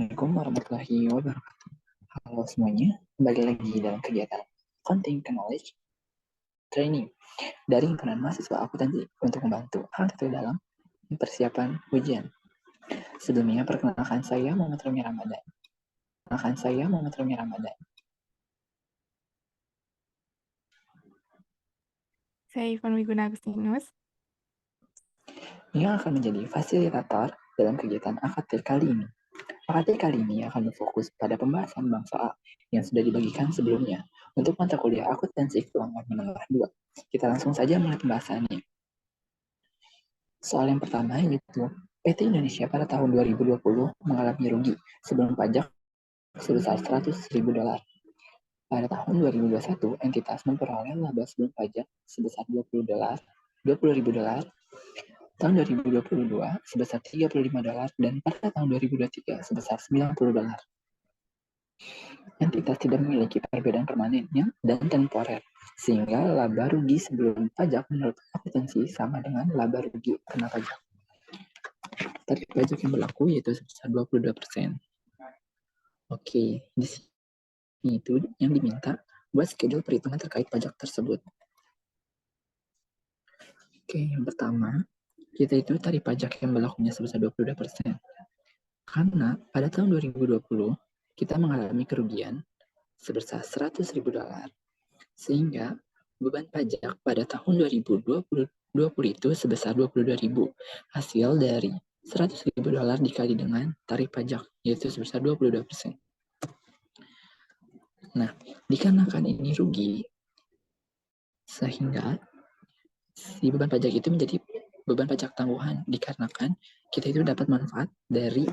Assalamualaikum warahmatullahi wabarakatuh. Halo semuanya, kembali lagi dalam kegiatan Content Knowledge Training dari himpunan mahasiswa akuntansi untuk membantu hal itu dalam persiapan ujian. Sebelumnya, perkenalkan saya Muhammad Rami Ramadan. Saya Ivan Wiguna Agustinus. Yang akan menjadi fasilitator dalam kegiatan AKT kali ini. AKT kali ini akan berfokus pada pembahasan bank soal yang sudah dibagikan sebelumnya untuk mata kuliah akuntansi keuangan menengah 2. Kita langsung saja mulai pembahasannya. Soal yang pertama yaitu PT Indonesia pada tahun 2020 mengalami rugi sebelum pajak sebesar $100.000. Pada tahun 2021, entitas memperoleh laba sebelum pajak sebesar $20.000. Tahun 2022 sebesar $35 dan pada tahun 2023 sebesar $90. Entitas tidak memiliki perbedaan permanen dan temporer, sehingga laba rugi sebelum pajak menurut akuntansi sama dengan laba rugi kena pajak. Tarif pajak yang berlaku yaitu sebesar 22%. Oke, di sini itu yang diminta buat schedule perhitungan terkait pajak tersebut. Oke, yang pertama, kita itu tarif pajak yang berlakunya sebesar 22%. Karena pada tahun 2020, kita mengalami kerugian sebesar $100.000, sehingga beban pajak pada tahun 2020 itu sebesar $22.000, hasil dari $100.000 dikali dengan tarif pajak, yaitu sebesar 22%. Nah, dikarenakan ini rugi, sehingga si beban pajak itu menjadi beban pajak tangguhan, dikarenakan kita itu dapat manfaat dari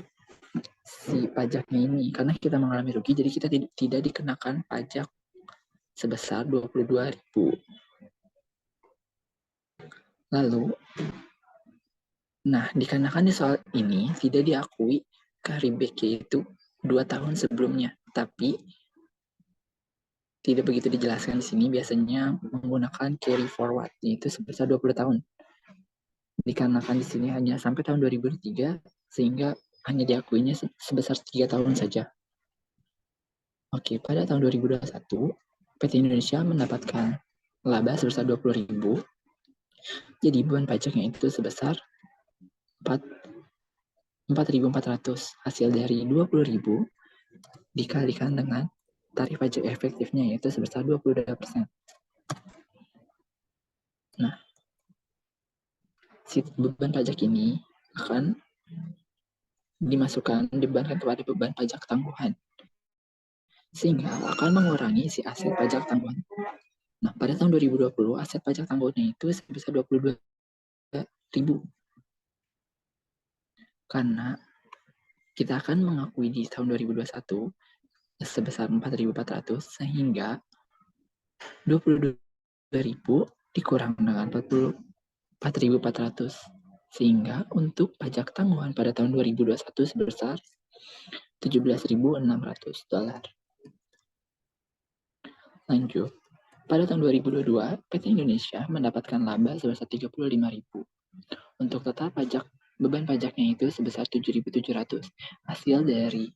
si pajaknya ini. Karena kita mengalami rugi, jadi kita tidak dikenakan pajak sebesar 22.000. Lalu, dikarenakan di soal ini tidak diakui carryback itu 2 tahun sebelumnya, tapi tidak begitu dijelaskan di sini, biasanya menggunakan carry forward, yaitu sebesar 20 tahun. Dikarenakan di sini hanya sampai tahun 2003, sehingga hanya diakuinya sebesar 3 tahun saja. Oke, pada tahun 2021, PT Indonesia mendapatkan laba sebesar 20.000, jadi beban pajaknya itu sebesar 4.400, hasil dari 20.000 dikalikan dengan tarif pajak efektifnya yaitu sebesar 22%. Nah, si beban pajak ini akan dibebankan kepada beban pajak tangguhan, sehingga akan mengurangi si aset pajak tangguhan. Nah, pada tahun 2020, aset pajak tangguhannya itu sebesar 22.000. Karena kita akan mengakui di tahun 2021 sebesar 4.400, sehingga 22.000 dikurang dengan 4.400, sehingga untuk pajak tangguhan pada tahun 2021 sebesar $17.600. Lanjut, pada tahun 2022, PT Indonesia mendapatkan laba sebesar 35.000. Untuk total pajak, beban pajaknya itu sebesar 7.700. Hasil dari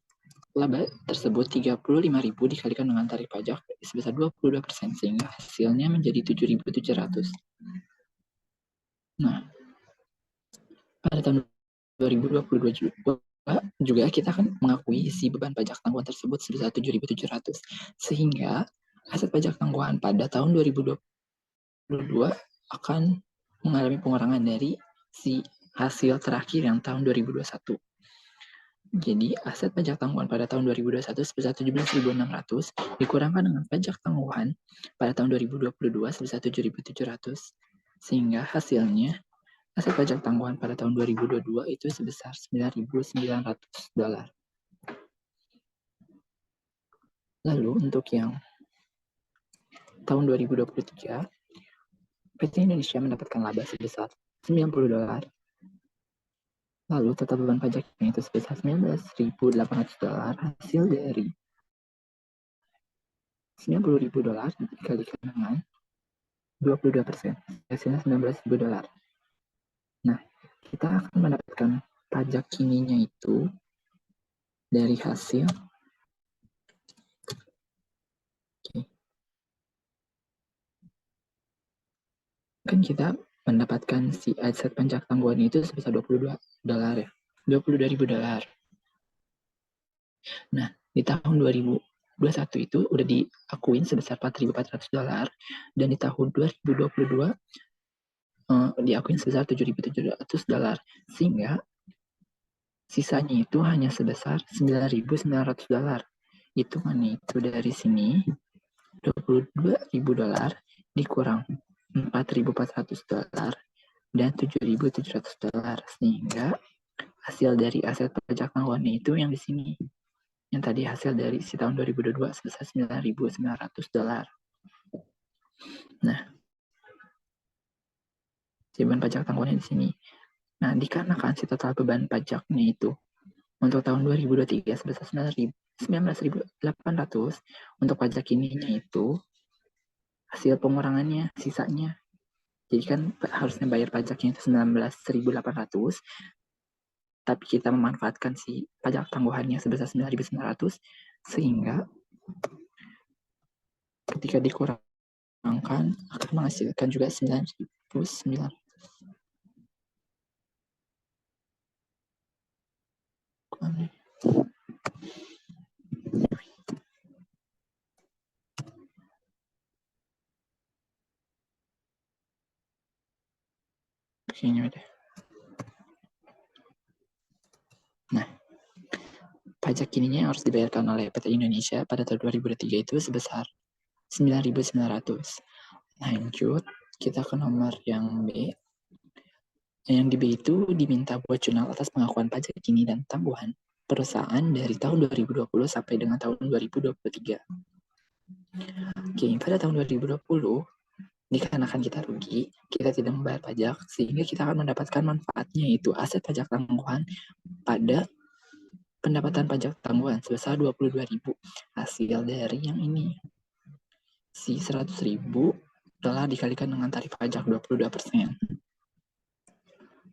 laba tersebut 35.000 dikalikan dengan tarif pajak sebesar 22%, sehingga hasilnya menjadi 7.700. Nah, pada tahun 2022 juga kita akan mengakui si beban pajak tangguhan tersebut sebesar 7.700, sehingga aset pajak tangguhan pada tahun 2022 akan mengalami pengurangan dari si hasil terakhir yang tahun 2021. Jadi, aset pajak tangguhan pada tahun 2021 sebesar 17.600 dikurangkan dengan pajak tangguhan pada tahun 2022 sebesar 7.700, sehingga hasilnya aset pajak tangguhan pada tahun 2022 itu sebesar $9.900. Lalu untuk yang tahun 2023, PT Indonesia mendapatkan laba sebesar $90. Lalu total beban pajaknya itu sebesar $19.800, hasil dari $90.000 dikalikan dengan 22%, hasilnya $19.000. Nah, kita akan mendapatkan pajak kininya itu dari hasil kan kita mendapatkan si aset pajak tangguhan itu sebesar $22 ya, $22.000. Nah, di tahun 2021 itu udah diakuin sebesar $4.400 dan di tahun 2022 diakuin sebesar $7.700, sehingga sisanya itu hanya sebesar $9.900. Hitungannya itu dari sini $22.000 dikurang $4.400 dan $7.700, sehingga hasil dari aset pajak tangguhannya itu yang di sini, yang tadi hasil dari si tahun 2022 sebesar $9.900. Nah, si beban pajak tangguhannya di sini. Nah, dikarenakan si total beban pajaknya itu untuk tahun 2023 sebesar $19.800, untuk pajak ininya itu hasil pengurangannya, sisanya. Jadi kan harusnya bayar pajaknya itu $19.800, tapi kita memanfaatkan si pajak tangguhannya sebesar $9.900, sehingga ketika dikurangkan akan menghasilkan juga $9.900. Kayaknya udah. Nah, pajak ininya yang harus dibayarkan oleh PT Indonesia pada tahun 2023 itu sebesar $9.900. Lanjut, kita ke nomor yang B. Yang di B itu diminta buat jurnal atas pengakuan pajak kini dan tangguhan perusahaan dari tahun 2020 sampai dengan tahun 2023. Oke, pada tahun 2020, dikarenakan kita rugi, kita tidak membayar pajak, sehingga kita akan mendapatkan manfaatnya, yaitu aset pajak tangguhan pada pendapatan pajak tangguhan sebesar $22.000. Hasil dari yang ini, si $100.000 telah dikalikan dengan tarif pajak 22%.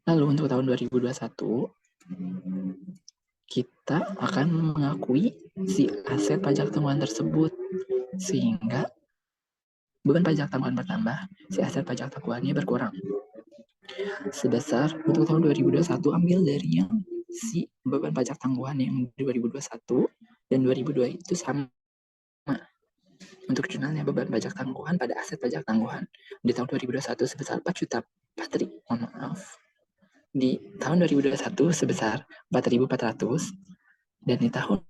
Lalu untuk tahun 2021, kita akan mengakui si aset pajak tangguhan tersebut, sehingga beban pajak tangguhan bertambah, si aset pajak tangguhannya berkurang. Sebesar untuk tahun 2021 ambil dari yang si beban pajak tangguhan yang 2021 dan 2002 itu sama. Untuk jurnalnya beban pajak tangguhan pada aset pajak tangguhan di tahun 2021 sebesar 4 juta di tahun 2021 sebesar 4.400 dan di tahun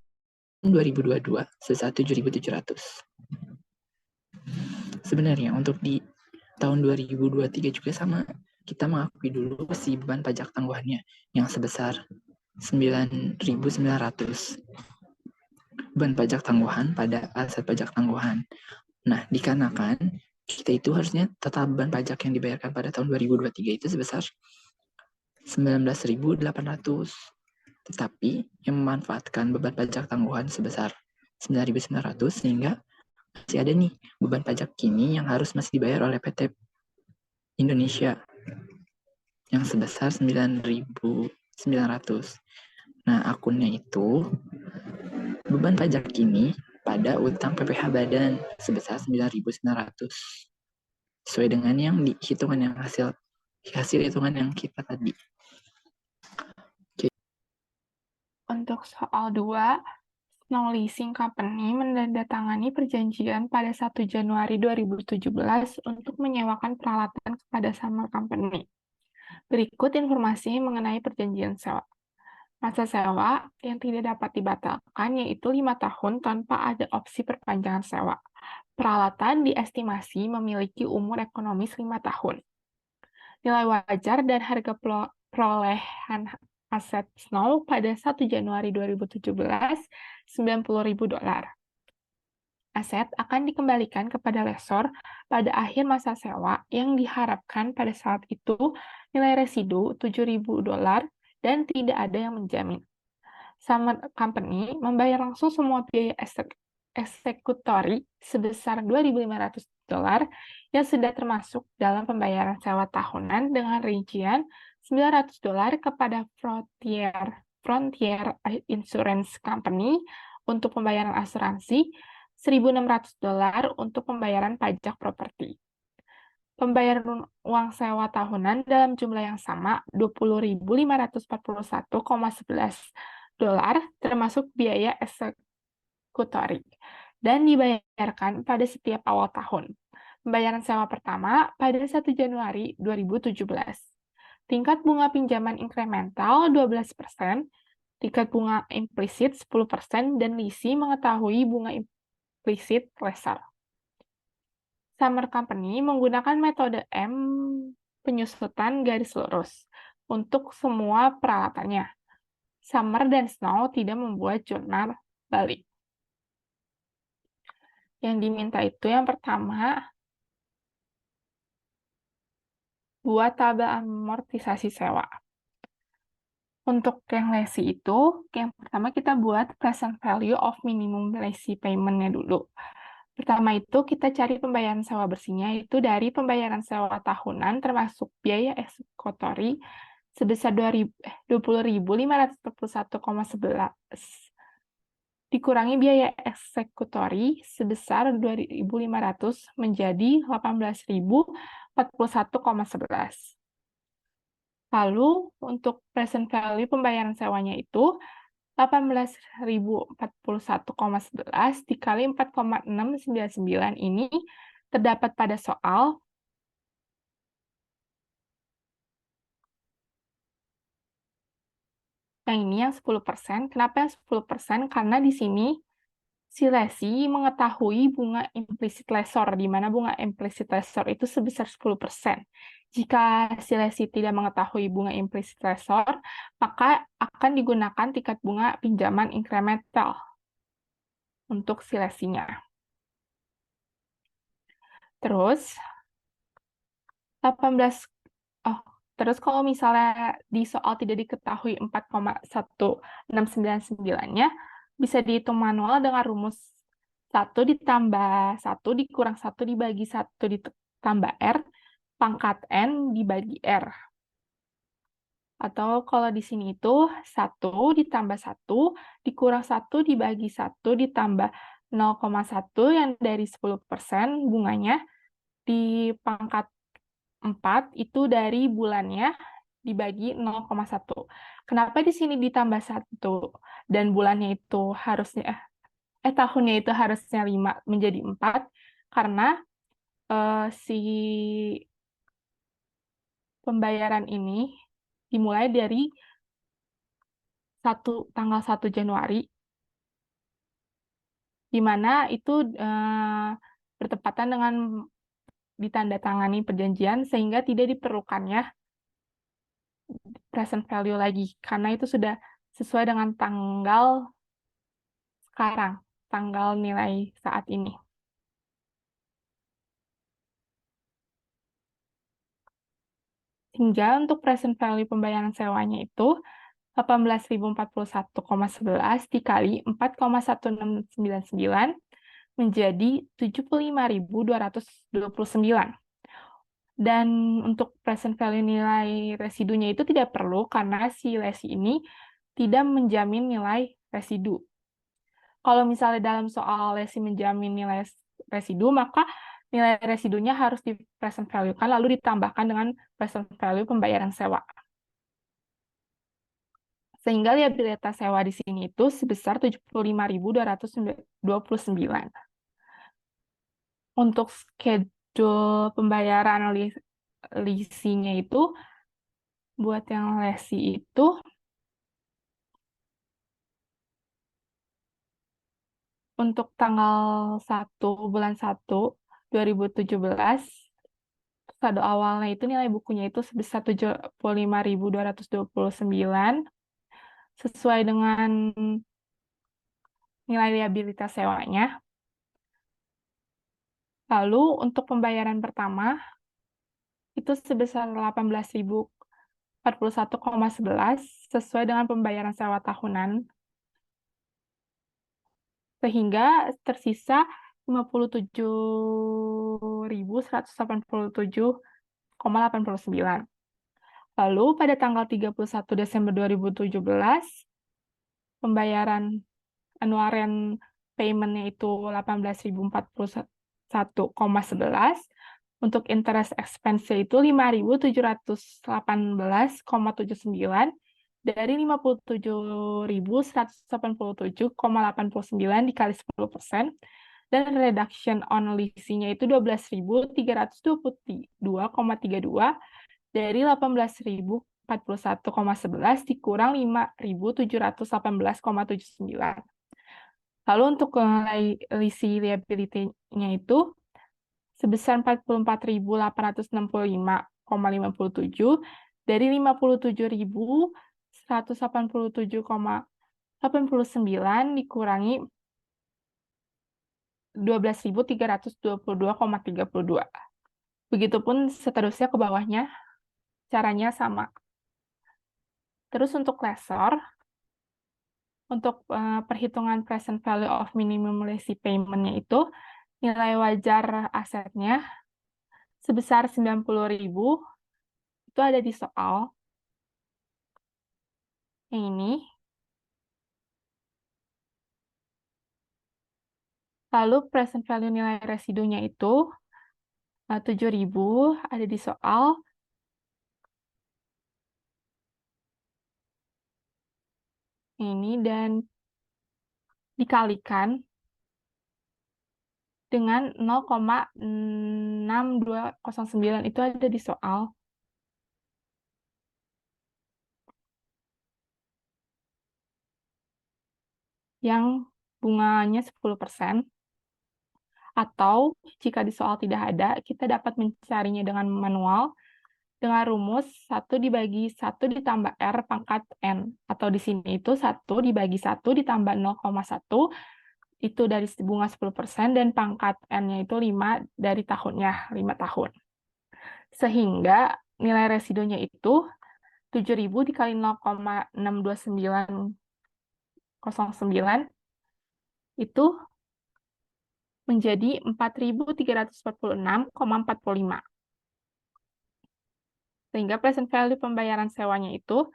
2022 sebesar 7.700. Sebenarnya untuk di tahun 2023 juga sama, kita mengakui dulu si beban pajak tangguhannya yang sebesar 9.900. Beban pajak tangguhan pada aset pajak tangguhan. Nah, dikarenakan kita itu harusnya total beban pajak yang dibayarkan pada tahun 2023 itu sebesar 19.800. Tetapi yang memanfaatkan beban pajak tangguhan sebesar 9.900, sehingga masih ada nih beban pajak kini yang harus masih dibayar oleh PT Indonesia yang sebesar 9.900. Nah, akunnya itu beban pajak kini pada utang PPh badan sebesar 9.900. Sesuai dengan yang dihitungan yang hasil hitungan yang kita tadi. Untuk soal 2, Snow Leasing Company menandatangani perjanjian pada 1 Januari 2017 untuk menyewakan peralatan kepada Summer Company. Berikut informasi mengenai perjanjian sewa. Masa sewa yang tidak dapat dibatalkan yaitu 5 tahun tanpa ada opsi perpanjangan sewa. Peralatan diestimasi memiliki umur ekonomis 5 tahun. Nilai wajar dan harga perolehan aset Snow pada 1 Januari 2017, $90.000. Aset akan dikembalikan kepada lessor pada akhir masa sewa yang diharapkan pada saat itu nilai residu $7.000 dan tidak ada yang menjamin. Summer Company membayar langsung semua biaya eksekutori sebesar $2.500 yang sudah termasuk dalam pembayaran sewa tahunan dengan rincian $900 kepada Frontier Frontier Insurance Company untuk pembayaran asuransi, $1.600 untuk pembayaran pajak properti. Pembayaran uang sewa tahunan dalam jumlah yang sama, $20.541,11, termasuk biaya eksekutori, dan dibayarkan pada setiap awal tahun. Pembayaran sewa pertama pada 1 Januari 2017. Tingkat bunga pinjaman inkremental 12%, tingkat bunga implisit 10%, dan lisi mengetahui bunga implisit lesser. Summer Company menggunakan metode M penyusutan garis lurus untuk semua peralatannya. Summer dan Snow tidak membuat jurnal balik. Yang diminta itu yang pertama, buat tabel amortisasi sewa. Untuk yang lesi itu, yang pertama kita buat present value of minimum lessee payment-nya dulu. Pertama itu kita cari pembayaran sewa bersihnya itu dari pembayaran sewa tahunan termasuk biaya eksekutori sebesar 20.541,11 dikurangi biaya eksekutori sebesar 2.500 menjadi 18.041,11. Lalu untuk present value pembayaran sewanya itu 18.041,11 dikali 4,699 ini terdapat pada soal yang ini yang 10%. Kenapa yang 10%? Karena di sini si lesi mengetahui bunga implisit lessor, di mana bunga implisit lessor itu sebesar 10%. Jika si lesi tidak mengetahui bunga implisit lessor, maka akan digunakan tingkat bunga pinjaman inkremental untuk si lesinya. Terus, terus kalau misalnya di soal tidak diketahui 4,1699-nya, bisa dihitung manual dengan rumus 1 ditambah 1 dikurang 1 dibagi 1 ditambah R, pangkat N dibagi R. Atau kalau di sini itu 1 ditambah 1 dikurang 1 dibagi 1 ditambah 0,1 yang dari 10% bunganya, di pangkat 4 itu dari bulannya dibagi 0,1. Kenapa di sini ditambah 1 dan bulannya itu harusnya tahunnya itu harusnya 5 menjadi 4? Karena si pembayaran ini dimulai dari tanggal 1 Januari, di mana itu bertepatan dengan ditandatangani perjanjian sehingga tidak diperlukannya present value lagi, karena itu sudah sesuai dengan tanggal sekarang, tanggal nilai saat ini. Hingga untuk present value pembayaran sewanya itu 18.041,11 dikali 4,1699 menjadi 75.229. Dan untuk present value nilai residunya itu tidak perlu karena si lesi ini tidak menjamin nilai residu. Kalau misalnya dalam soal lesi menjamin nilai residu, maka nilai residunya harus di present value-kan lalu ditambahkan dengan present value pembayaran sewa. Sehingga liabilitas sewa di sini itu sebesar 75.229. Untuk schedule pembayaran leasingnya itu, buat yang lesi itu, untuk tanggal 1 bulan 1 2017, saldo awalnya itu nilai bukunya itu sebesar 75.229, sesuai dengan nilai liabilitas sewanya. Lalu untuk pembayaran pertama itu sebesar 18.041,11 sesuai dengan pembayaran sewa tahunan, sehingga tersisa 57.187,89. Lalu pada tanggal 31 Desember 2017 pembayaran anuarian payment-nya itu 18.041,11. Untuk interest expense itu 5.718,79 dari 57.187,89 dikali 10%. Dan reduction on leasing-nya itu 12.322,32 dari 18.041,11 dikurang 5.718,79. Lalu untuk leasing liability-nya itu sebesar 44.865,57 dari 57.187,89 dikurangi 12.322,32. Begitupun seterusnya ke bawahnya, caranya sama. Terus untuk lessor, untuk perhitungan present value of minimum lease payment-nya itu, nilai wajar asetnya sebesar 90.000, itu ada di soal yang ini. Lalu present value nilai residunya itu 7.000, ada di soal. Ini dan dikalikan dengan 0,6209 itu ada di soal. Yang bunganya 10%. Atau jika di soal tidak ada, kita dapat mencarinya dengan manual dengan rumus 1 dibagi 1 ditambah R pangkat N. Atau di sini itu 1 dibagi 1 ditambah 0,1, itu dari bunga 10%, dan pangkat N-nya itu 5 dari tahunnya, 5 tahun. Sehingga nilai residunya itu 7.000 dikali 0,62909 itu menjadi 4.346,45. Sehingga present value pembayaran sewanya itu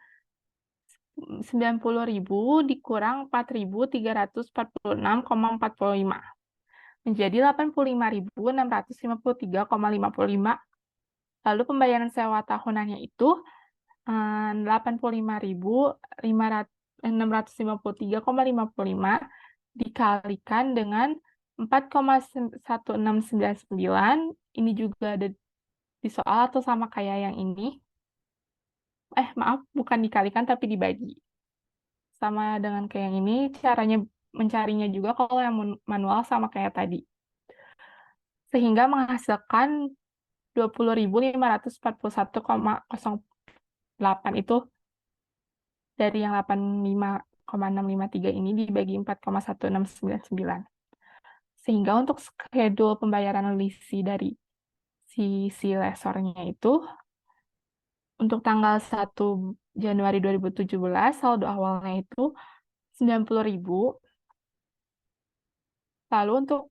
90.000 dikurang 4.346,45 menjadi 85.653,55. Lalu pembayaran sewa tahunannya itu 85.653,55 dikalikan dengan 4,1699. Ini juga ada di soal atau sama kayak yang ini. Maaf, bukan dikalikan tapi dibagi. Sama dengan kayak yang ini, caranya mencarinya juga kalau yang manual sama kayak tadi. Sehingga menghasilkan 20.541,08 itu dari yang 85,653 ini dibagi 4,1699. Sehingga untuk schedule pembayaran lisi dari si lesornya itu untuk tanggal 1 Januari 2017 saldo awalnya itu 90.000. Lalu untuk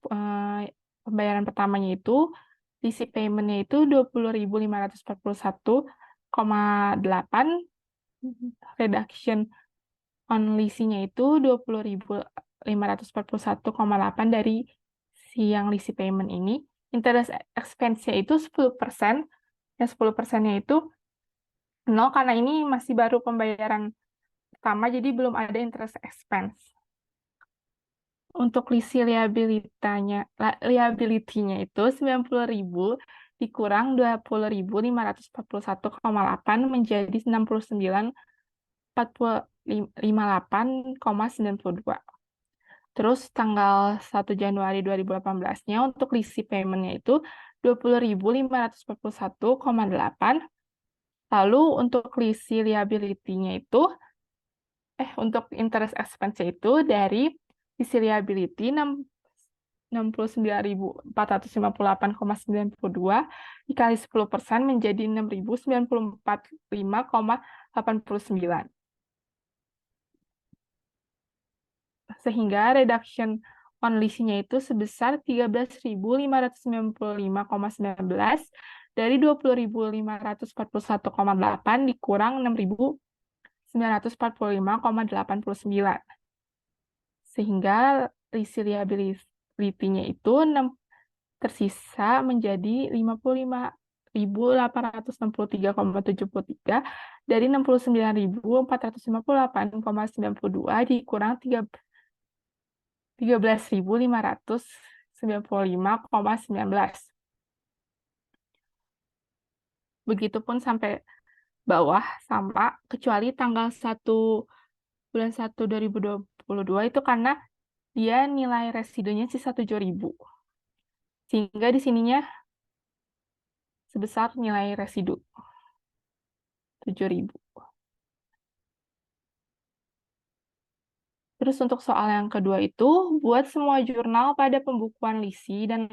pembayaran pertamanya itu lease payment-nya itu 20.541,8, reduction on leasing-nya itu 20.541,8 dari si yang lease payment ini. Interest expense-nya itu 10%, yang 10%-nya itu 0 karena ini masih baru pembayaran pertama, jadi belum ada interest expense. Untuk lease liability-nya itu 90.000 dikurang 20.541,8 menjadi 69.458,92. Terus tanggal 1 Januari 2018-nya untuk lease payment-nya itu 20.541,8. Lalu untuk lease liability-nya itu untuk interest expense itu dari lease liability 69.458,92 dikali 10% menjadi 6.094,89. Sehingga reduction on leasing-nya itu sebesar 13.595,19 dari 20.541,8 dikurang 6.945,89. Sehingga lisi liability-nya itu tersisa menjadi 55.863,73 dari 69.458,92 dikurang 13.595,19. Begitupun sampai bawah sama, kecuali tanggal 1 bulan 1 2022 itu karena dia nilai residunya sisa 7.000. Sehingga di sininya sebesar nilai residu 7.000. Terus untuk soal yang kedua itu, buat semua jurnal pada pembukuan lisi dan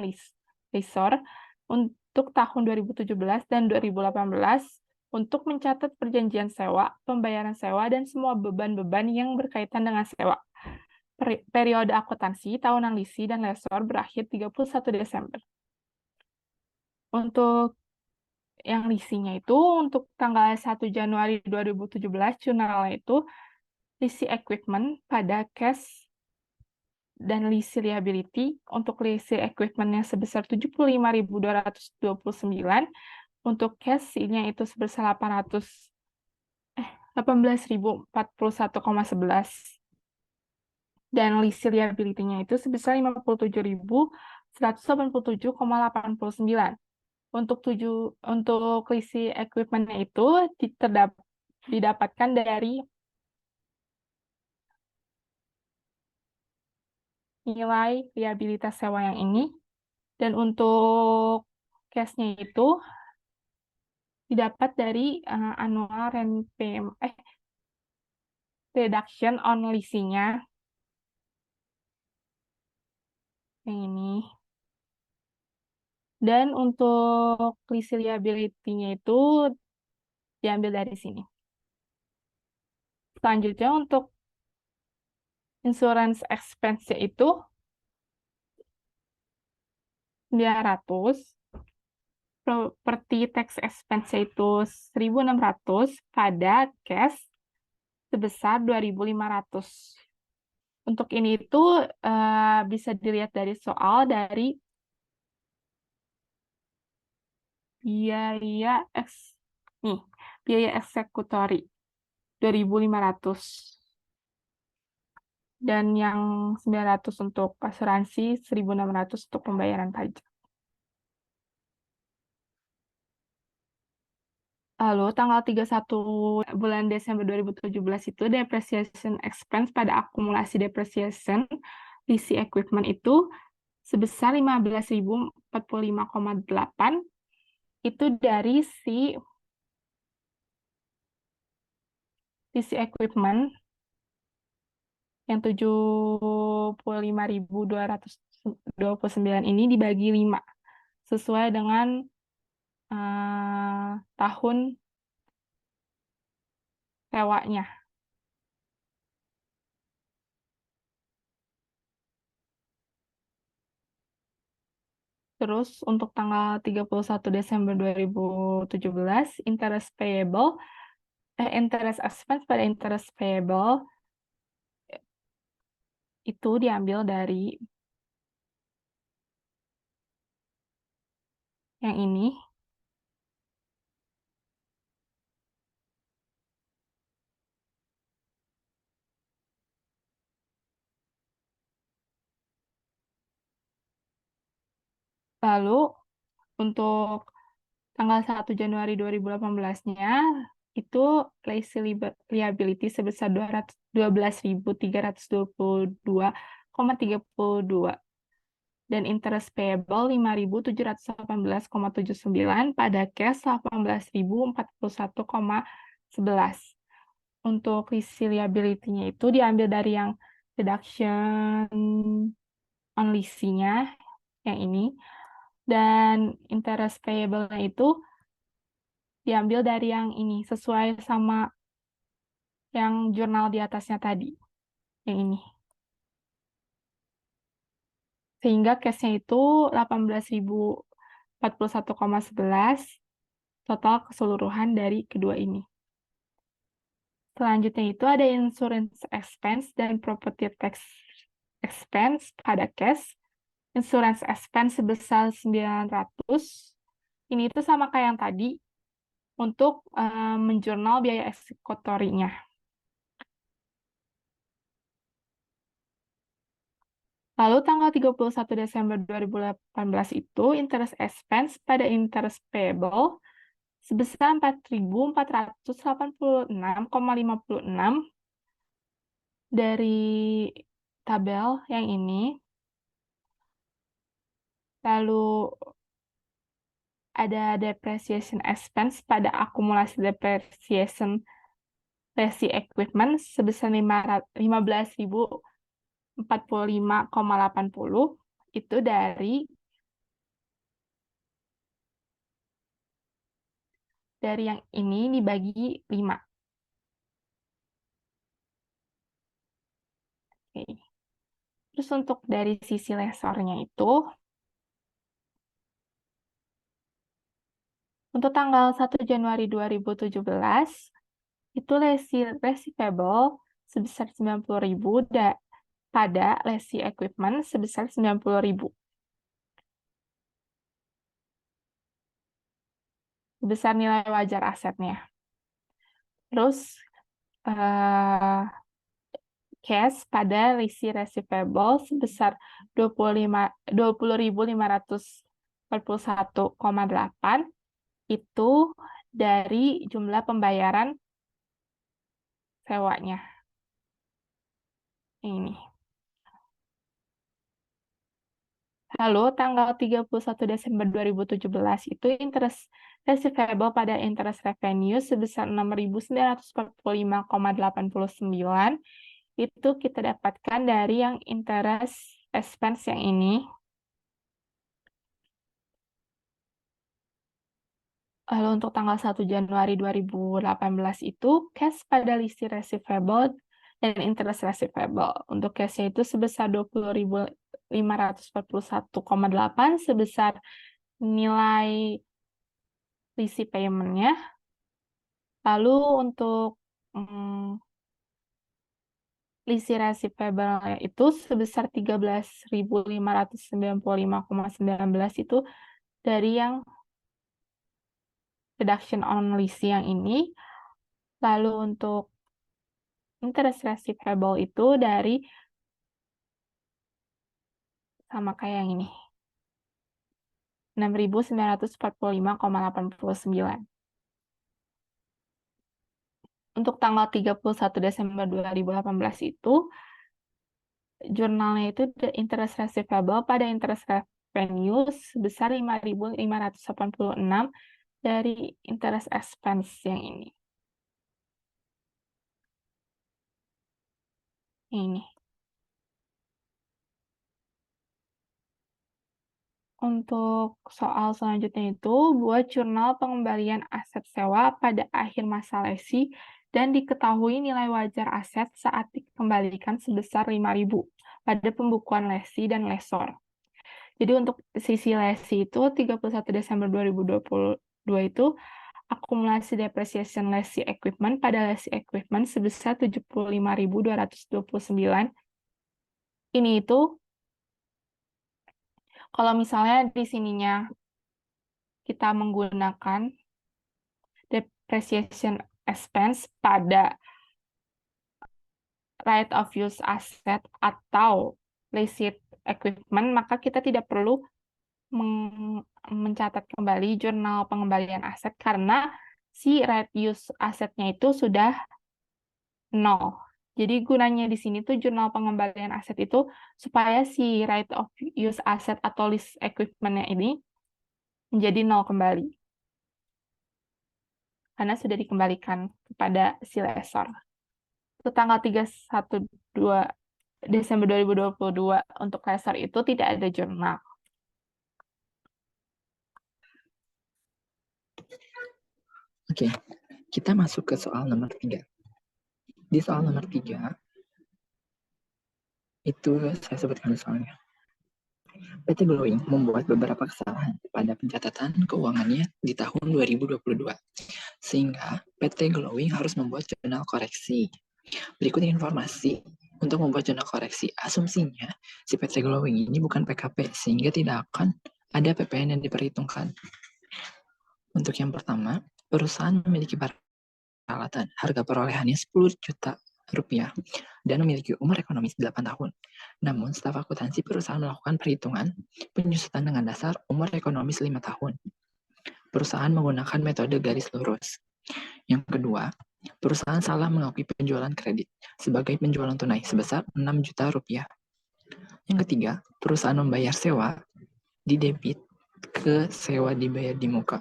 lisor untuk tahun 2017 dan 2018 untuk mencatat perjanjian sewa, pembayaran sewa, dan semua beban-beban yang berkaitan dengan sewa. Periode akuntansi, tahunan lisi, dan lesor berakhir 31 Desember. Untuk yang lisinya itu, untuk tanggal 1 Januari 2017, jurnalnya itu lisi equipment pada cash dan lisi liability. Untuk lisi equipment-nya sebesar 75.229, untuk cash-nya itu sebesar 18.041,11, dan lisi liability-nya itu sebesar 57.187,89. Untuk lisi equipment-nya itu didapatkan dari nilai liabilitas sewa yang ini, dan untuk cash-nya itu didapat dari annual reduction on leasing-nya yang ini. Dan untuk lisi liability-nya itu diambil dari sini. Selanjutnya untuk insurance expense itu 900, property tax expense itu 1.600, pada cash sebesar 2.500. Untuk ini itu bisa dilihat dari soal dari biaya eksekutori 2.500. Dan yang 900 untuk asuransi, 1.600 untuk pembayaran pajak. Lalu tanggal 31 bulan Desember 2017 itu depreciation expense pada akumulasi depreciation lisi equipment itu sebesar 15.045,8, itu dari si lisi equipment yang 75.229 ini dibagi 5 sesuai dengan tahun sewanya. Terus untuk tanggal 31 Desember 2017, interest expense pada interest payable itu diambil dari yang ini. Lalu untuk tanggal 1 Januari 2018-nya itu lisi liability sebesar 12.322,32 dan interest payable 5.718,79 pada cash 18.041,11. Untuk lisi liability-nya itu diambil dari yang reduction on leasing-nya yang ini, dan interest payable-nya itu diambil dari yang ini, sesuai sama yang jurnal di atasnya tadi, yang ini. Sehingga cash-nya itu 18.041,11 total keseluruhan dari kedua ini. Selanjutnya itu ada insurance expense dan property tax expense pada cash, insurance expense sebesar 900. Ini itu sama kayak yang tadi untuk menjurnal biaya eksekutorinya. Lalu tanggal 31 Desember 2018 itu interest expense pada interest payable sebesar 4.486,56 dari tabel yang ini. Lalu ada depreciation expense pada akumulasi depreciation lesi equipment sebesar 15.045,80 itu dari yang ini dibagi 5. Oke. Terus untuk dari sisi lesornya itu, untuk tanggal 1 Januari 2017, itu lesi receivable sebesar 90.000 pada lesi equipment sebesar 90.000. Besar nilai wajar asetnya. Terus cash pada lesi receivable sebesar 20.541,8 itu dari jumlah pembayaran sewanya. Ini. Lalu tanggal 31 Desember 2017 itu interest receivable pada interest revenue sebesar 6.945,89 itu kita dapatkan dari yang interest expense yang ini. Lalu untuk tanggal 1 Januari 2018 itu cash pada lisi receivable dan interest receivable. Untuk cash-nya itu sebesar 20.541,8 sebesar nilai lisi payment-nya. Lalu untuk lisi receivable itu sebesar 13.595,19 itu dari yang reduction on lisi yang ini. Lalu untuk interest receivable itu dari sama kayak yang ini. 6.945,89. Untuk tanggal 31 Desember 2018 itu jurnalnya itu interest receivable pada interest revenue sebesar 5.586 dari interest expense yang ini. Ini. Untuk soal selanjutnya itu, buat jurnal pengembalian aset sewa pada akhir masa lesi dan diketahui nilai wajar aset saat dikembalikan sebesar 5.000 pada pembukuan lesi dan lesor. Jadi untuk sisi lesi itu 31 Desember 2022 itu akumulasi depreciation lesi equipment pada lesi equipment sebesar 75.229. Ini itu kalau misalnya di sininya kita menggunakan depreciation expense pada right of use asset atau leased equipment, maka kita tidak perlu mencatat kembali jurnal pengembalian aset karena si right use asetnya itu sudah 0. Jadi gunanya di sini tuh jurnal pengembalian aset itu supaya si right of use asset atau lease equipment-nya ini menjadi 0 kembali. Karena sudah dikembalikan kepada si lessor. Itu tanggal 31 Desember 2022 untuk lessor itu tidak ada jurnal. Oke, kita masuk ke soal nomor 3. Di soal nomor 3, itu saya sebutkan soalnya. PT Glowing membuat beberapa kesalahan pada pencatatan keuangannya di tahun 2022, sehingga PT Glowing harus membuat jurnal koreksi. Berikut informasi untuk membuat jurnal koreksi, asumsinya si PT Glowing ini bukan PKP, sehingga tidak akan ada PPN yang diperhitungkan. Untuk yang pertama, perusahaan memiliki peralatan, harga perolehannya 10 juta rupiah, dan memiliki umur ekonomis 8 tahun. Namun, staf akuntansi perusahaan melakukan perhitungan penyusutan dengan dasar umur ekonomis 5 tahun. Perusahaan menggunakan metode garis lurus. Yang kedua, perusahaan salah mengakui penjualan kredit sebagai penjualan tunai sebesar 6 juta rupiah. Yang ketiga, perusahaan membayar sewa di debit ke sewa dibayar di muka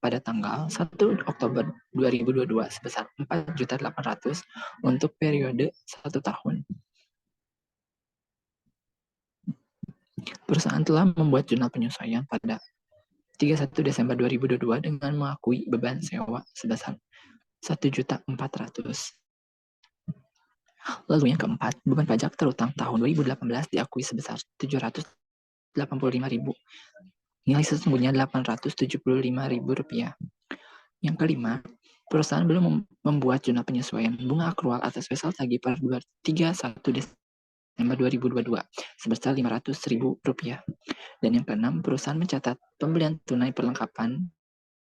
pada tanggal 1 Oktober 2022 sebesar 4.800.000 untuk periode 1 tahun. Perusahaan telah membuat jurnal penyesuaian pada 31 Desember 2022 dengan mengakui beban sewa sebesar 1.400.000. Lalu yang keempat, beban pajak terutang tahun 2018 diakui sebesar 785.000. Nilai sesungguhnya 875.000 rupiah. Yang kelima, perusahaan belum membuat jurnal penyesuaian bunga akrual atas wesel tagih per 31 Desember 2022 sebesar 500.000 rupiah. Dan yang keenam, perusahaan mencatat pembelian tunai perlengkapan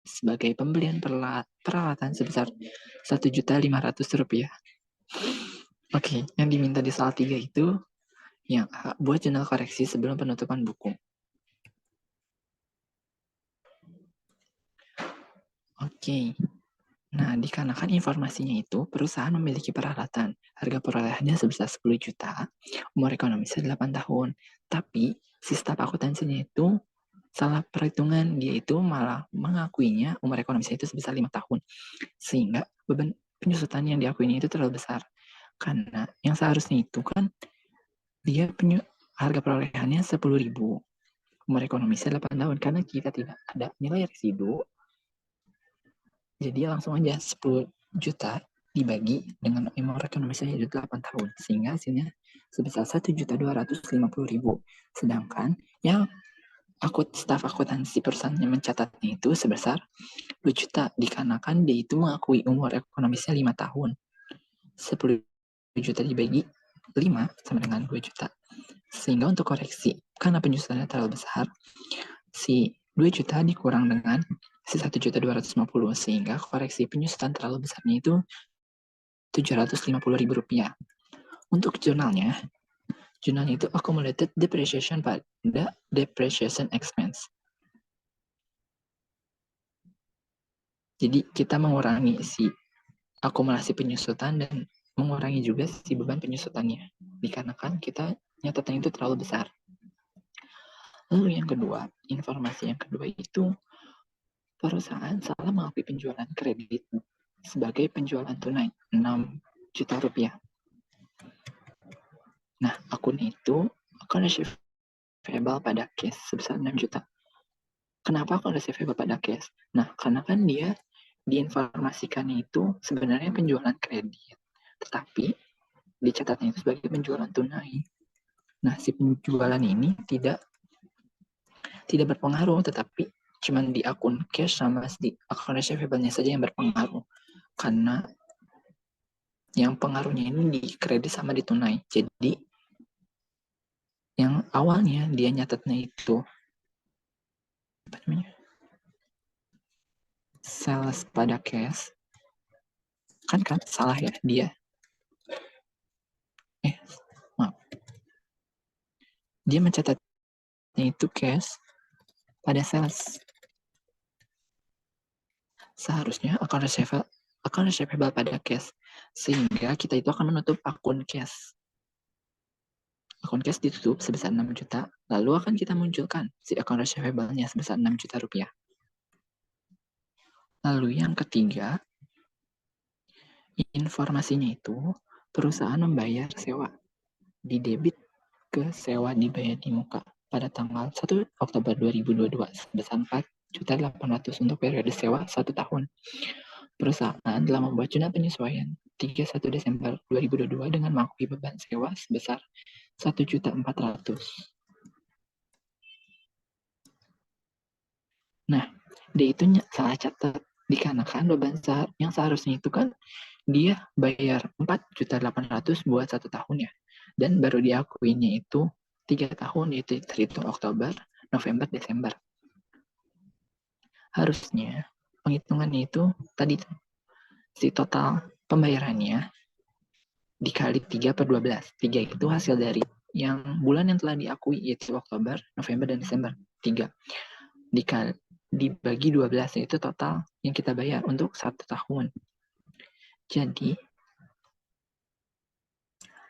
sebagai pembelian peralatan sebesar 1.500.000 rupiah. Oke, yang diminta di soal 3 itu yang buat jurnal koreksi sebelum penutupan buku. Oke. Nah, dikarenakan informasinya itu, perusahaan memiliki peralatan. Harga perolehannya sebesar 10 juta, umur ekonomisnya 8 tahun. Tapi, si staf akuntansinya itu salah perhitungan. Dia itu malah mengakuinya umur ekonomisnya itu sebesar 5 tahun. Sehingga beban penyusutan yang diakuinya itu terlalu besar. Karena yang seharusnya itu kan, dia harga perolehannya 10.000. Umur ekonomisnya 8 tahun. Karena kita tidak ada nilai residu, jadi langsung aja 10 juta dibagi dengan umur ekonomisnya 8 tahun. Sehingga hasilnya sebesar 1.250.000. Sedangkan yang staf akuntansi perusahaannya mencatatnya itu sebesar 2 juta. Dikarenakan dia itu mengakui umur ekonomisnya 5 tahun. 10 juta dibagi 5 sama dengan 2 juta. Sehingga untuk koreksi, karena penyusutannya terlalu besar, si 2 juta dikurang dengan si 1.250.000, sehingga koreksi penyusutan terlalu besarnya itu 750.000 rupiah. Untuk jurnalnya itu accumulated depreciation pada depreciation expense. Jadi kita mengurangi si akumulasi penyusutan dan mengurangi juga si beban penyusutannya, dikarenakan kita nyatatnya itu terlalu besar. Lalu yang kedua, informasi yang kedua itu perusahaan salah mengakui penjualan kredit sebagai penjualan tunai 6 juta rupiah. Nah, akun itu akan receivable pada cash sebesar 6 juta. Kenapa akan receivable pada cash? Nah, karena kan dia diinformasikannya itu sebenarnya penjualan kredit, tetapi dicatatnya itu sebagai penjualan tunai. Nah, si penjualan ini tidak berpengaruh, tetapi cuma di akun cash sama di akun receivable-nya saja yang berpengaruh. Karena yang pengaruhnya ini di kredit sama di tunai. Jadi yang awalnya dia nyatetnya itu apa namanya? Sales pada cash. Kan salah ya dia. Maaf. Dia mencatatnya itu cash pada sales. Seharusnya akan receivable pada cash, sehingga kita itu akan menutup akun cash. Akun cash ditutup sebesar 6 juta, lalu akan kita munculkan si akun receivable-nya sebesar 6 juta rupiah. Lalu yang ketiga, informasinya itu perusahaan membayar sewa di debit ke sewa dibayar di muka pada tanggal 1 Oktober 2022 sebesar 4.800.000 untuk periode sewa 1 tahun. Perusahaan telah membuat jurnal penyesuaian 31 Desember 2022 dengan mengakui beban sewa sebesar 1.400.000. Nah, dia itu salah catat, dikarenakan beban yang seharusnya itu kan dia bayar 4.800.000 buat 1 tahun ya. dan baru diakuinya itu 3 tahun, yaitu terhitung Oktober, November, Desember. Harusnya penghitungannya itu tadi si total pembayarannya dikali 3/12. 3 itu hasil dari yang bulan yang telah diakui, yaitu Oktober, November, dan Desember. 3 dibagi 12, yaitu total yang kita bayar untuk 1 tahun. Jadi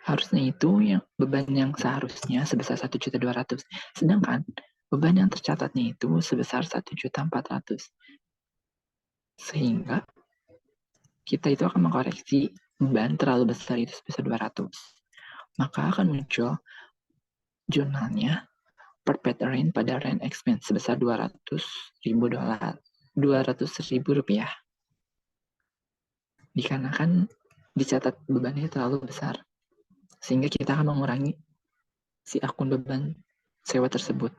harusnya itu yang beban yang seharusnya sebesar 1.200.000, sedangkan beban yang tercatatnya itu sebesar 1.400.000. Sehingga kita itu akan mengkoreksi beban terlalu besar itu sebesar 200. Maka akan muncul jurnalnya per rent pada rent expense sebesar $200.000. Dikarenakan dicatat bebannya terlalu besar, sehingga kita akan mengurangi si akun beban sewa tersebut.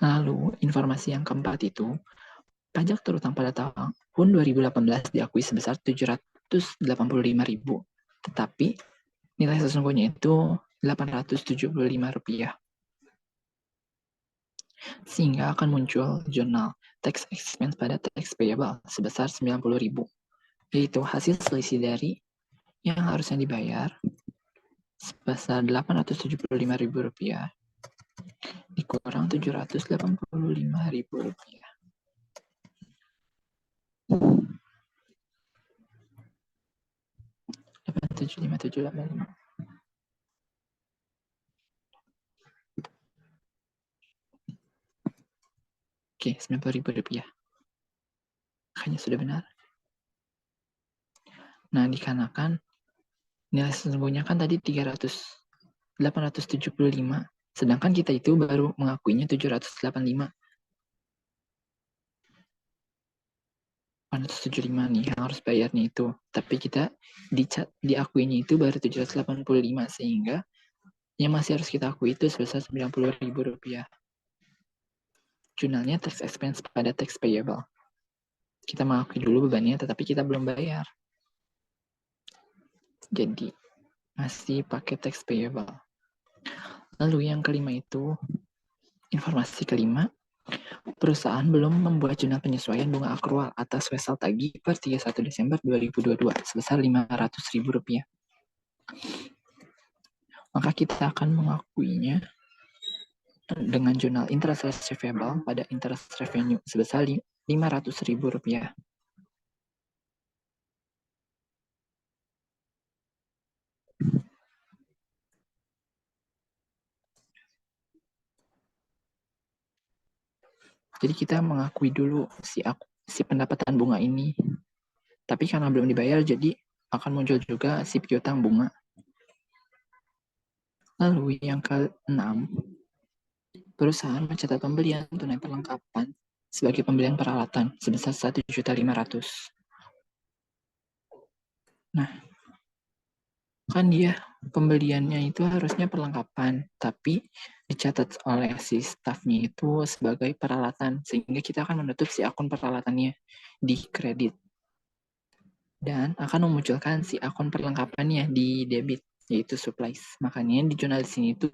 Lalu, informasi yang keempat itu, pajak terutang pada tahun 2018 diakui sebesar 785.000, tetapi nilai sesungguhnya itu Rp875. Sehingga akan muncul jurnal tax expense pada tax payable sebesar 90.000, yaitu hasil selisih dari yang harusnya dibayar sebesar Rp875.000 dikurang Rp785.000. 875.785. Oke, Rp90.000. Kayaknya sudah benar. Nah, dikarenakan nilai sesungguhnya kan tadi 875, sedangkan kita itu baru mengakuinya 785. 875 nih yang harus bayarnya itu, tapi kita diakuinya itu baru 785, sehingga yang masih harus kita akui itu sebesar Rp90.000. Jurnalnya tax expense pada tax payable. Kita mengakui dulu bebannya, tetapi kita belum bayar. Jadi, masih pakai tax payable. Lalu yang kelima itu, informasi kelima, perusahaan belum membuat jurnal penyesuaian bunga akrual atas wesel tagih per 31 Desember 2022 sebesar Rp500.000. Maka kita akan mengakuinya dengan jurnal interest receivable pada interest revenue sebesar Rp500.000. Jadi kita mengakui dulu si pendapatan bunga ini. Tapi karena belum dibayar, jadi akan muncul juga si piutang bunga. Lalu yang ke-6, perusahaan mencatat pembelian tunai perlengkapan sebagai pembelian peralatan sebesar Rp1.500.000. Nah, kan dia pembeliannya itu harusnya perlengkapan, tapi dicatat oleh si staffnya itu sebagai peralatan, sehingga kita akan menutup si akun peralatannya di kredit. Dan akan memunculkan si akun perlengkapannya di debit, yaitu supplies. Makanya di jurnal di sini itu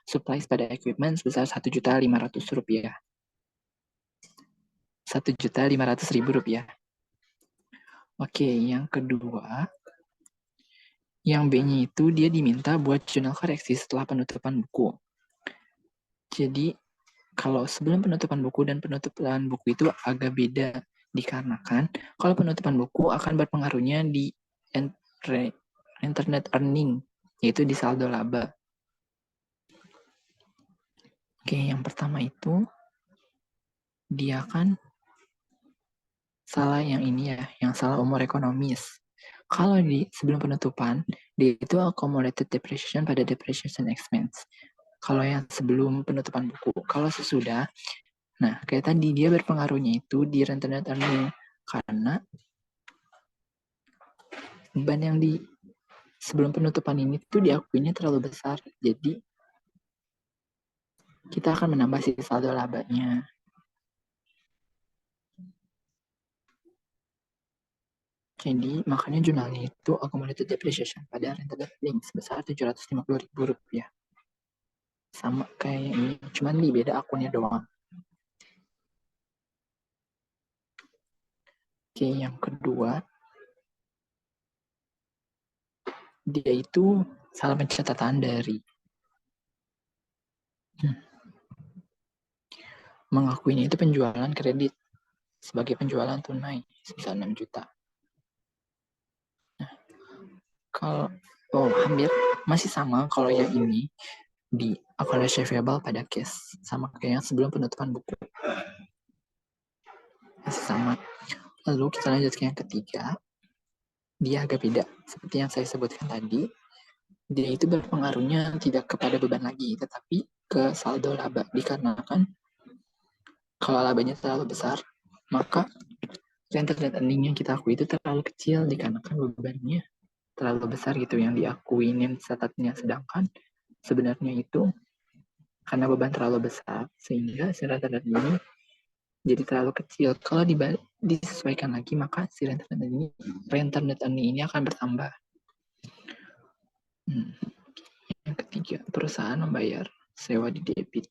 supplies pada equipment sebesar Rp1.500.000. Rp1.500.000. Oke, yang kedua, yang B-nya itu dia diminta buat jurnal koreksi setelah penutupan buku. Jadi, kalau sebelum penutupan buku dan penutupan buku itu agak beda, dikarenakan kalau penutupan buku akan berpengaruhnya di internet earning, yaitu di saldo laba. Oke, yang pertama itu dia kan salah yang ini ya, yang salah umur ekonomis. Kalau di sebelum penutupan, dia itu accumulated depreciation pada depreciation expense. Kalau yang sebelum penutupan buku, kalau sesudah, nah kayak tadi dia berpengaruhnya itu di internet earning, karena beban yang di sebelum penutupan ini tuh diakuinya terlalu besar, jadi kita akan menambah si saldo labanya. Jadi, makanya jurnalnya itu accumulated depreciation pada rental link sebesar Rp750.000. Sama kayak ini, cuman di beda akunnya doang. Oke, yang kedua, dia itu salah pencatatan dari mengakuinya itu penjualan kredit sebagai penjualan tunai sebesar 6 juta. Nah, kalau hampir masih sama kalau yang ini di account receivable pada cash, sama kayak yang sebelum penutupan buku. Masih sama. Lalu kita lanjut ke yang ketiga. Dia agak beda. Seperti yang saya sebutkan tadi, dia itu berpengaruhnya tidak kepada beban lagi, tetapi ke saldo laba. Dikarenakan kalau labanya terlalu besar, maka rental net earning yang kita akui itu terlalu kecil dikarenakan bebannya terlalu besar gitu yang diakuin yang catatnya. Sedangkan sebenarnya itu karena beban terlalu besar sehingga si rental net ini jadi terlalu kecil. Kalau disesuaikan lagi, maka si rental net earning ini akan bertambah. Yang ketiga, perusahaan membayar sewa di debit.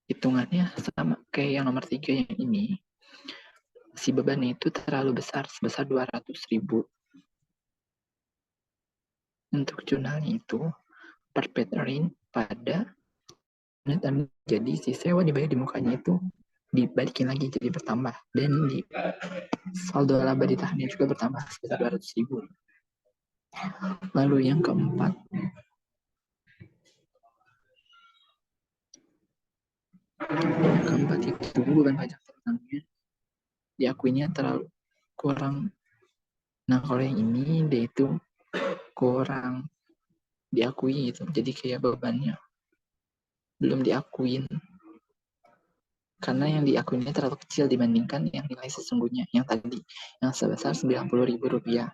Hitungannya sama kayak yang nomor 3 yang ini. Si bebannya itu terlalu besar, sebesar 200.000. Untuk jurnalnya itu per pattern pada net earning. Jadi si sewa dibayar di mukanya itu dibalikin lagi jadi bertambah, dan di saldo laba ditahannya juga bertambah sebesar 200.000. Lalu yang keempat, itu beban pajak tentangnya diakuinya terlalu kurang. Nah, kalau yang ini dia itu kurang diakui gitu. Jadi kayak bebannya belum diakuin. Karena yang diakuinya terlalu kecil dibandingkan yang nilai sesungguhnya yang tadi, yang sebesar Rp90.000.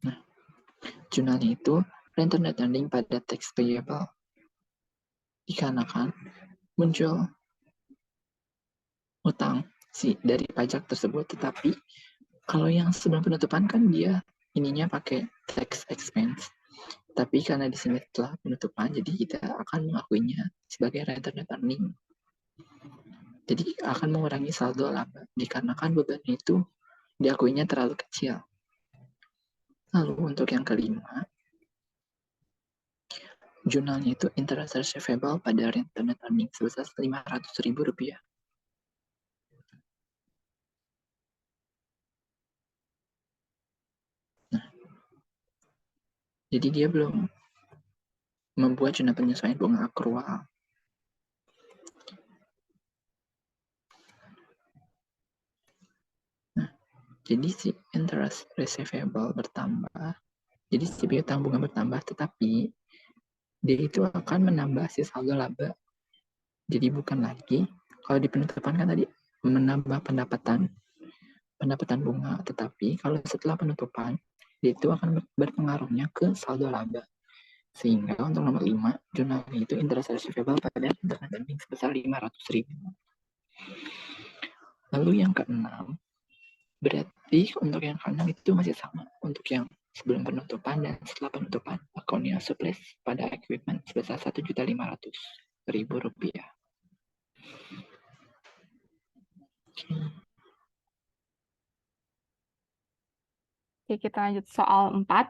Nah, jurnalnya itu rental net earning pada tax payable. Dikarenakan muncul utang dari pajak tersebut, tetapi kalau yang sebelum penutupan kan dia ininya pakai tax expense. Tapi karena di sini setelah penutupan, jadi kita akan mengakuinya sebagai rental net earning. Jadi akan mengurangi saldo laba dikarenakan beban itu diakuinya terlalu kecil. Lalu untuk yang kelima, jurnalnya itu interest receivable pada rental net earning sebesar Rp500.000. Nah, jadi dia belum membuat jurnal penyesuaian bunga akrual. Nah, jadi si interest receivable bertambah, jadi si piutang bunga bertambah, tetapi dia itu akan menambah si saldo laba. Jadi bukan lagi, kalau di penutupan kan tadi menambah pendapatan bunga, tetapi kalau setelah penutupan, dia itu akan berpengaruhnya ke saldo laba. Sehingga untuk nomor 5, jurnal itu interest receivable pada rental net earning sebesar Rp500.000. Lalu yang keenam, berarti untuk yang keenam itu masih sama untuk yang sebelum penutupan dan setelah penutupan. Akunnya surplus pada equipment sebesar Rp1.500.000. Oke, kita lanjut soal 4.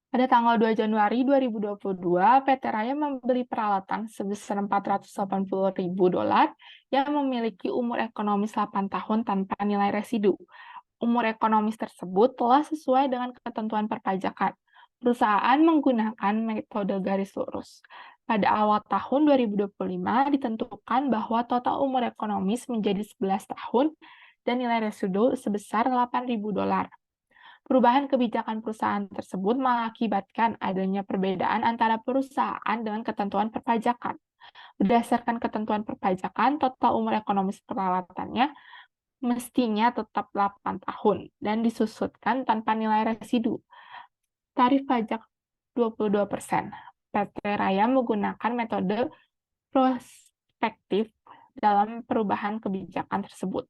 Pada tanggal 2 Januari 2022, PT Raya membeli peralatan sebesar $480.000 yang memiliki umur ekonomis 8 tahun tanpa nilai residu. Umur ekonomis tersebut telah sesuai dengan ketentuan perpajakan. Perusahaan menggunakan metode garis lurus. Pada awal tahun 2025 ditentukan bahwa total umur ekonomis menjadi 11 tahun dan nilai residu sebesar $8.000. Perubahan kebijakan perusahaan tersebut mengakibatkan adanya perbedaan antara perusahaan dengan ketentuan perpajakan. Berdasarkan ketentuan perpajakan, total umur ekonomis peralatannya mestinya tetap 8 tahun dan disusutkan tanpa nilai residu. Tarif pajak 22%. PT Raya menggunakan metode prospektif dalam perubahan kebijakan tersebut.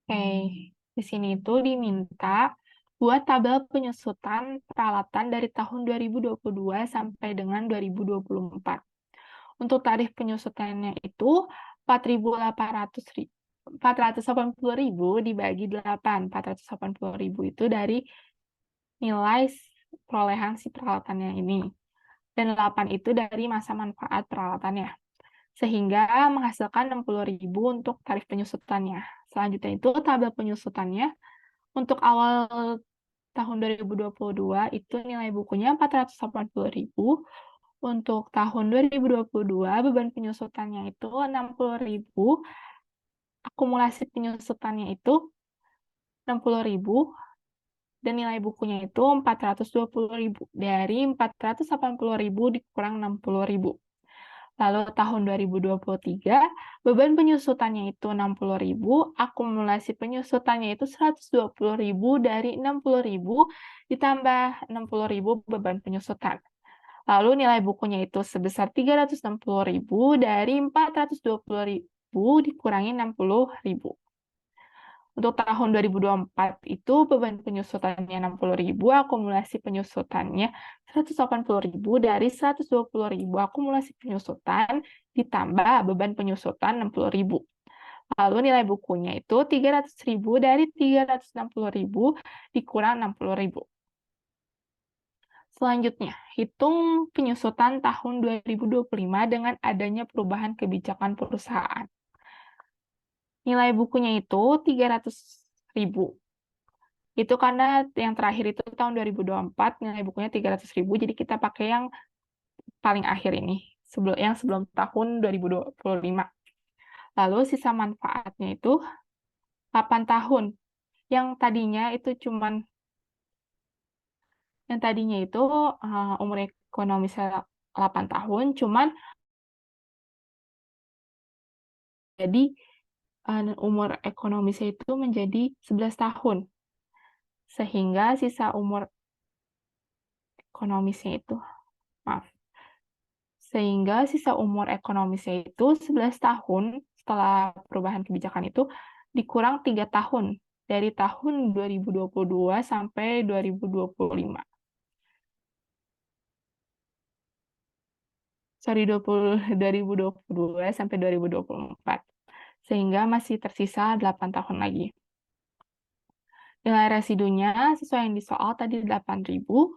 Oke, di sini itu diminta buat tabel penyusutan peralatan dari tahun 2022 sampai dengan 2024. Untuk tarif penyusutannya itu 480.000 dibagi 8. 480.000 itu dari nilai perolehan si peralatannya ini. Dan 8 itu dari masa manfaat peralatannya. Sehingga menghasilkan 60.000 untuk tarif penyusutannya. Selanjutnya itu tabel penyusutannya untuk awal tahun 2022 itu nilai bukunya 480.000. Untuk tahun 2022 beban penyusutannya itu 60.000. Akumulasi penyusutannya itu 60.000 dan nilai bukunya itu 420.000. Dari 480.000 dikurang 60.000. Lalu tahun 2023, beban penyusutannya itu 60.000, akumulasi penyusutannya itu 120.000 dari 60.000 ditambah 60.000 beban penyusutan. Lalu nilai bukunya itu sebesar 360.000 dari 420.000 dikurangi 60.000. Untuk tahun 2024 itu beban penyusutannya 60.000, akumulasi penyusutannya 180.000 dari 120.000 akumulasi penyusutan ditambah beban penyusutan 60.000. Lalu nilai bukunya itu 300.000 dari 360.000 dikurang 60.000. Selanjutnya, hitung penyusutan tahun 2025 dengan adanya perubahan kebijakan perusahaan. Nilai bukunya itu 300.000. Itu karena yang terakhir itu tahun 2024, nilai bukunya 300.000, jadi kita pakai yang paling akhir ini, yang sebelum tahun 2025. Lalu sisa manfaatnya itu 8 tahun. Yang tadinya itu umur ekonomi 8 tahun, cuman jadi umur ekonomisnya itu menjadi 11 tahun. Sehingga sisa umur ekonomisnya itu, sehingga sisa umur ekonomisnya itu 11 tahun setelah perubahan kebijakan itu dikurang 3 tahun dari tahun 2022 sampai 2025. Sorry, 2022 sampai 2024. Sehingga masih tersisa 8 tahun lagi. Nilai residunya sesuai yang di soal tadi 8.000.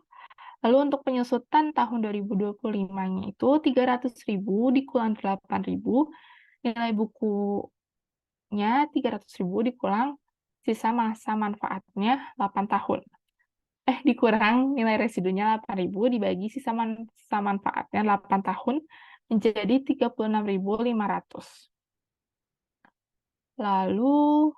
Lalu untuk penyusutan tahun 2025-nya itu 300.000 dikulang 8.000. Nilai bukunya 300.000 dikulang sisa masa manfaatnya 8 tahun. Dikurang nilai residunya 8.000 dibagi sisa manfaatnya 8 tahun menjadi 36.500. Lalu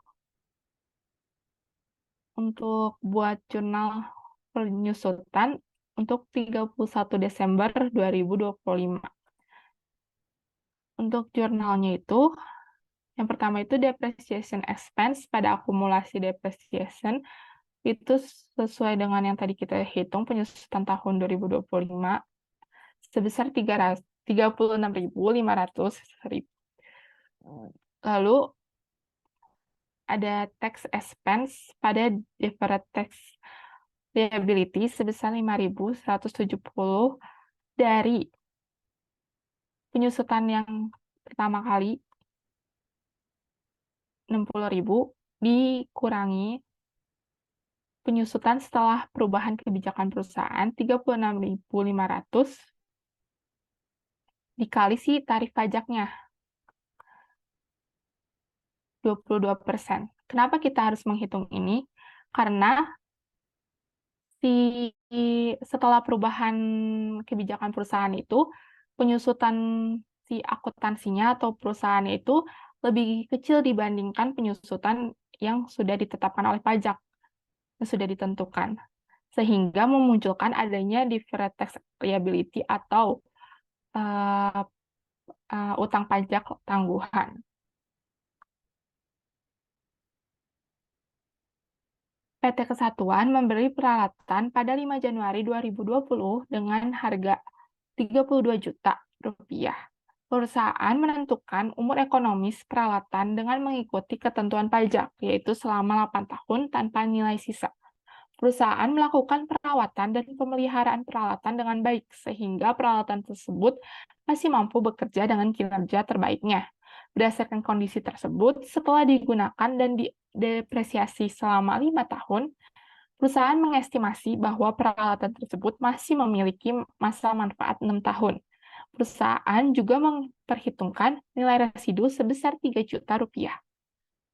untuk buat jurnal penyusutan untuk 31 Desember 2025. Untuk jurnalnya itu, yang pertama itu depreciation expense pada akumulasi depreciation, itu sesuai dengan yang tadi kita hitung penyusutan tahun 2025, sebesar 36.500. Lalu ada tax expense pada deferred tax liability sebesar 5.170 dari penyusutan yang pertama kali 60.000 dikurangi penyusutan setelah perubahan kebijakan perusahaan 36.500 dikali si tarif pajaknya 22%. Kenapa kita harus menghitung ini? Karena setelah perubahan kebijakan perusahaan itu, penyusutan si akuntansinya atau perusahaannya itu lebih kecil dibandingkan penyusutan yang sudah ditetapkan oleh pajak, yang sudah ditentukan. Sehingga memunculkan adanya deferred tax liability atau utang pajak tangguhan. PT Kesatuan membeli peralatan pada 5 Januari 2020 dengan harga 32 juta rupiah. Perusahaan menentukan umur ekonomis peralatan dengan mengikuti ketentuan pajak, yaitu selama 8 tahun tanpa nilai sisa. Perusahaan melakukan perawatan dan pemeliharaan peralatan dengan baik, sehingga peralatan tersebut masih mampu bekerja dengan kinerja terbaiknya. Berdasarkan kondisi tersebut, setelah digunakan dan didepresiasi selama 5 tahun, perusahaan mengestimasi bahwa peralatan tersebut masih memiliki masa manfaat 6 tahun. Perusahaan juga memperhitungkan nilai residu sebesar 3 juta rupiah.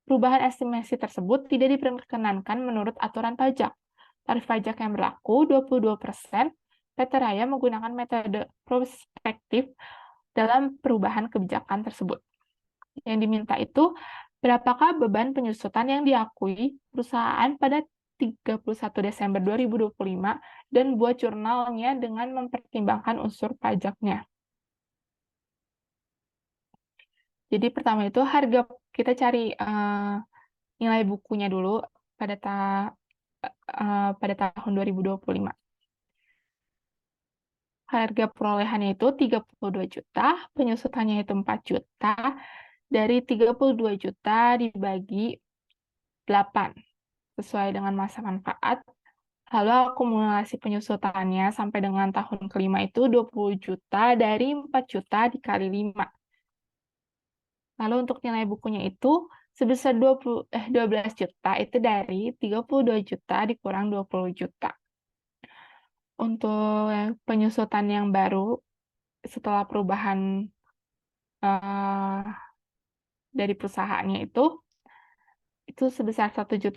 Perubahan estimasi tersebut tidak diperkenankan menurut aturan pajak. Tarif pajak yang berlaku 22%, PT Raya menggunakan metode prospektif dalam perubahan kebijakan tersebut. Yang diminta itu, berapakah beban penyusutan yang diakui perusahaan pada 31 Desember 2025 dan buat jurnalnya dengan mempertimbangkan unsur pajaknya. Jadi pertama itu kita cari nilai bukunya dulu pada tahun 2025. Harga perolehannya itu 32 juta, penyusutannya itu 4 juta, dari 32 juta dibagi 8, sesuai dengan masa manfaat. Lalu akumulasi penyusutannya sampai dengan tahun kelima itu 20 juta dari 4 juta dikali 5. Lalu untuk nilai bukunya itu sebesar 12 juta, itu dari 32 juta dikurang 20 juta. Untuk penyusutan yang baru setelah perubahan dari perusahaannya itu sebesar 1.500.000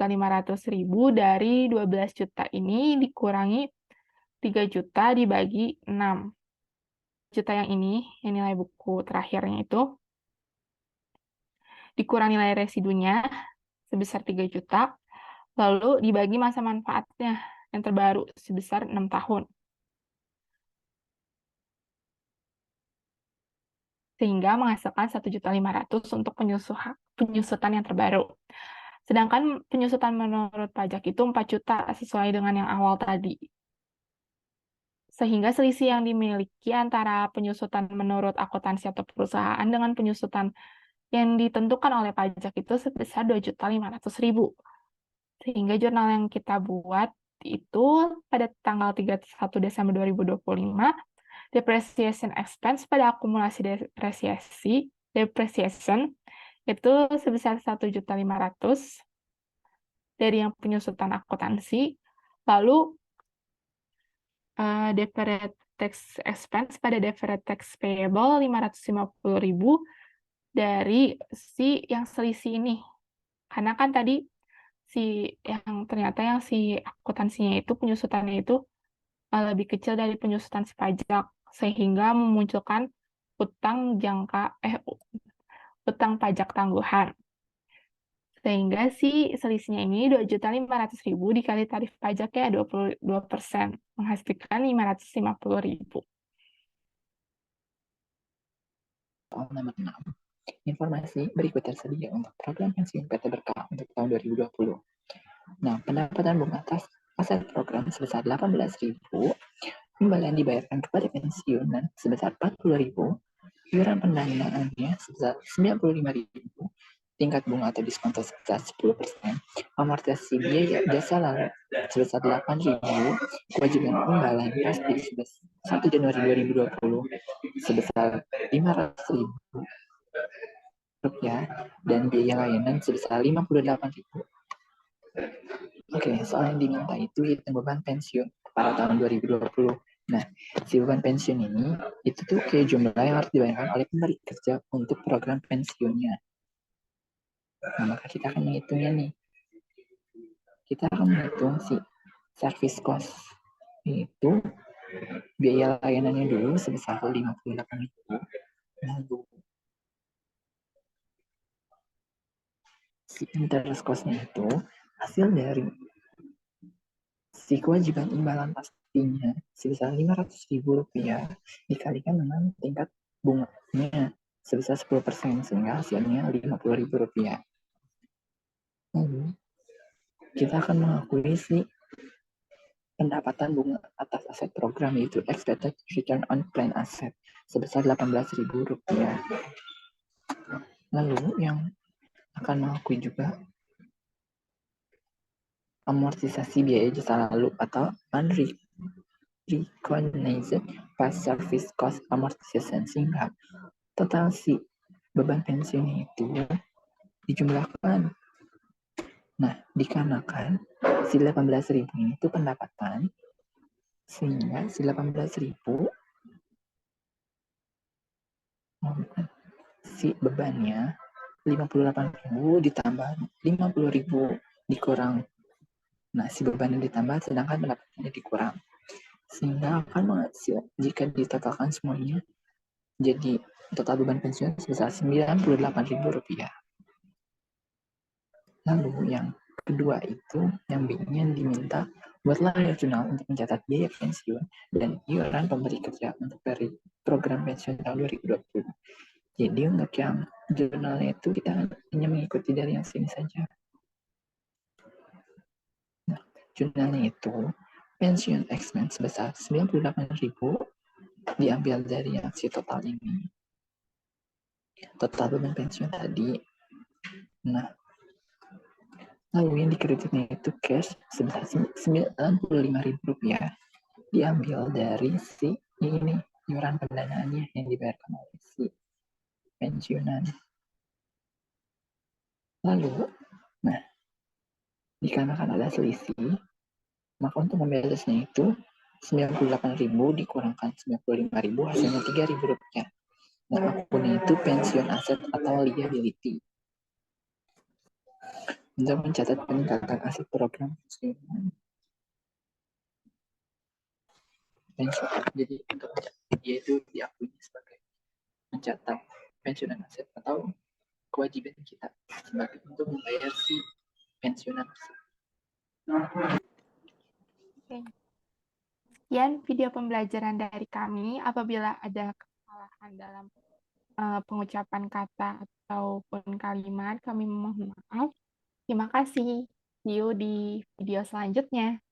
dari 12 juta ini dikurangi 3 juta dibagi 6 juta yang ini, yang nilai buku terakhirnya itu, dikurangi nilai residunya sebesar 3 juta, lalu dibagi masa manfaatnya yang terbaru sebesar 6 tahun. Sehingga menghasilkan 1.500.000 untuk penyusutan yang terbaru. Sedangkan penyusutan menurut pajak itu 4 juta sesuai dengan yang awal tadi. Sehingga selisih yang dimiliki antara penyusutan menurut akuntansi atau perusahaan dengan penyusutan yang ditentukan oleh pajak itu sebesar 2.500.000. Sehingga jurnal yang kita buat itu pada tanggal 31 Desember 2025, depreciation expense pada akumulasi depreciation itu sebesar 1.500.000 dari yang penyusutan akuntansi. Lalu deferred tax expense pada deferred tax payable 550.000 dari si yang selisih ini. Karena kan tadi ternyata yang si akuntansinya itu penyusutannya itu lebih kecil dari penyusutan si pajak, sehingga memunculkan utang pajak tangguhan. Sehingga si selisihnya ini 2.500.000 dikali tarif pajaknya 22%, menghasilkan 550.000. Soal nomor 6. Informasi berikut tersedia untuk program pensiun PT Berkah untuk tahun 2020. Nah, pendapatan bunga atas aset program sebesar 18.000, kembalian dibayarkan kepada pensiunan sebesar 40.000, iuran pendanaannya sebesar 95.000, tingkat bunga atau diskonto sebesar 10%, amortisasi biaya jasa lalu sebesar 8.000, kewajiban imbalan pasti sebesar 1 Januari 2020 sebesar 500.000 rupiah, dan biaya layanan sebesar 58.000. Oke, soal yang diminta itu hitung beban pensiun pada tahun 2020. Nah, si beban pensiun ini itu tuh kayak jumlah yang harus dibayarkan oleh pemberi kerja untuk program pensiunnya. Nah, maka kita akan menghitungnya nih. Kita akan menghitung si service cost, itu biaya layanannya dulu sebesar 58.000. Lalu si interest cost-nya itu hasil dari si kewajiban imbalan pastinya sebesar 500.000 rupiah dikalikan dengan tingkat bunganya sebesar 10%, sehingga hasilnya 50.000 rupiah. Lalu kita akan mengakui si pendapatan bunga atas aset program, yaitu expected return on plan asset sebesar Rp18.000. Lalu yang akan mengakui juga amortisasi biaya jasa lalu atau unrecognized past service cost amortization, sehingga total si beban pensiun itu dijumlahkan. Nah, dikarenakan si 18.000 itu pendapatan, sehingga si 18.000 si bebannya 58.000 ditambah 50.000 dikurang. Nah, si bebannya ditambah sedangkan pendapatannya dikurang. Sehingga akan menghasil jika ditotalkan semuanya jadi total beban pensiun sebesar Rp98.000. Lalu yang kedua itu, yang B-nya diminta buatlah jurnal untuk mencatat biaya pensiun dan iuran pemberi kerja untuk dari program pensiun tahun 2020. Jadi untuk yang jurnalnya itu kita hanya mengikuti dari yang sini saja. Nah, jurnalnya itu pensiun expense sebesar 98.000 diambil dari yang si total ini. Total beban pensiun tadi. Nah, lalu yang dikreditnya itu cash sebesar Rp95.000 diambil dari si ini iuran pendanaannya yang dibayarkan oleh si pensiunan. Lalu, nah, dikarenakan ada selisih, maka untuk membalesnya itu 98.000 dikurangkan 95.000 hasilnya Rp3.000. Nah, akunnya itu pensiun aset atau liability. Untuk mencatat peningkatan aset program pensiunan. Jadi untuk dia itu diakui sebagai mencatat pensiunan aset atau kewajiban kita sebagai untuk membayar si pensiunan aset. Sekian video pembelajaran dari kami. Apabila ada kesalahan dalam pengucapan kata ataupun kalimat, kami mohon maaf. Terima kasih. See you di video selanjutnya.